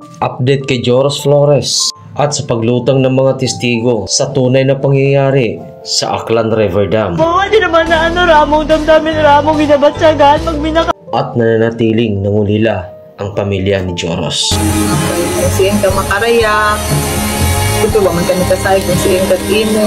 Update kay Joros Flores at sa paglutang ng mga testigo sa tunay na pangyayari sa Aklan River Dam. Di naman na ramong damdamin, ramong ginabatsagan, at nananatiling nangulila ang pamilya ni Joros. Siyan ka makaraya, ito ba man kami kasay kung siyan ka ino.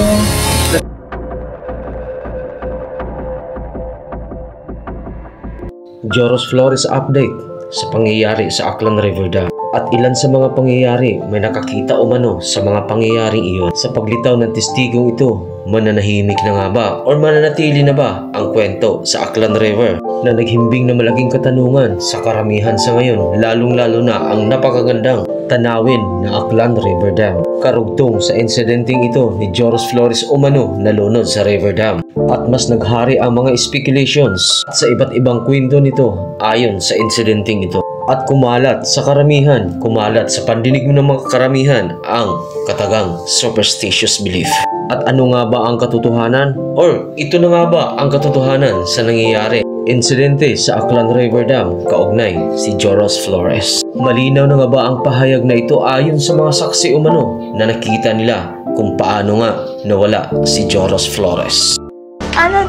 Joros Flores update sa pangyayari sa Aklan River Dam. At ilan sa mga pangyayari may nakakita umano sa mga pangyayaring iyon. Sa paglitaw ng testigong ito, mananahimik na nga ba o mananatili na ba ang kwento sa Aklan River na naghimbing na malaking katanungan sa karamihan sa ngayon, lalong-lalo na ang napakagandang tanawin na Aklan River Dam. Karugtong sa insidenteng ito ni Joros Flores umano nalunod sa River Dam. At mas naghari ang mga speculations sa iba't ibang kwento nito ayon sa insidenteng ito. At kumalat sa karamihan, kumalat sa pandinig ng mga karamihan ang katagang superstitious belief. At ano nga ba ang katotohanan? Or ito na nga ba ang katotohanan sa nangyayari? Insidente sa Aklan River Dam, kaugnay si Joros Flores. Malinaw na nga ba ang pahayag na ito ayon sa mga saksi umano na nakita nila kung paano nga nawala si Joros Flores?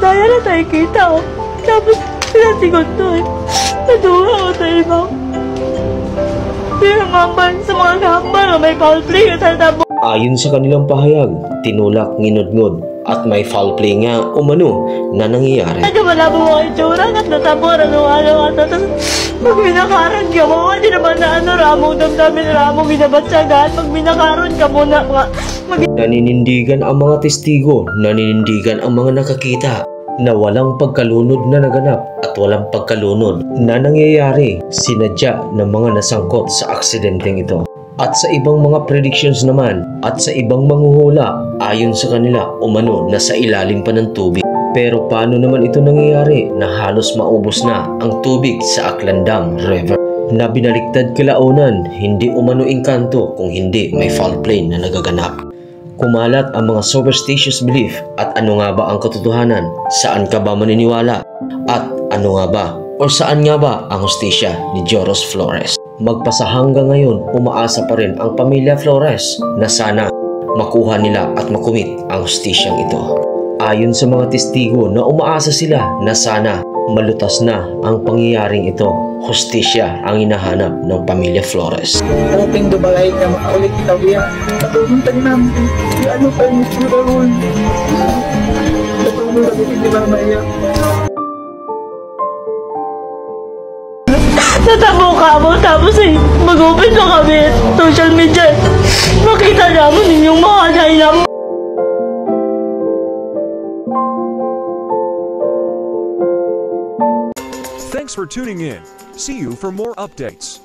daya na tayo kita Tapos pinatigot to Natuwa ko sa iba. Pero ngambal sa mga gambal na may foul play sa tabo. Ayon sa kanilang pahayag, tinulak, nginudngod at may foul play nga umano na nangyayari. Malabo mo kay Chura at natabor ano at tapos pag binakaran ka mo, hindi naman na ramong damdamin, ramong binabatsagan, pag binakaran ka mo na naninindigan ang mga testigo, naninindigan ang mga nakakita na walang pagkalunod na naganap at walang pagkalunod na nangyayari sinadya ng mga nasangkot sa aksidenteng ito. At sa ibang mga predictions naman at sa ibang manghuhula ayon sa kanila umano na sa ilalim pa ng tubig. Pero paano naman ito nangyayari na halos maubos na ang tubig sa Aklan Dam River? Na binaliktad kalaunan, hindi umano engkanto kung hindi may foul play na nagaganap. Kumalat ang mga superstitious belief at ano nga ba ang katotohanan? Saan ka ba maniniwala? At ano nga ba o saan nga ba ang hustisya ni Joros Flores? Magpasa hanggang ngayon, umaasa pa rin ang pamilya Flores na sana makuha nila at makumit ang hustisyang ito. Ayon sa mga testigo na umaasa sila na sana malutas na ang pangyayaring ito, hustisya ang hinahanap ng pamilya Flores. Hoping dumalay ka makaulit kita biya. Patuluntan namin. Ano pa yung itsura ron? Patuluntan namin hindi mamaya. Natabo ka mo, tapos mag-open na kami social media. Makita namin ninyong mga dahil. Thanks for tuning in. See you for more updates.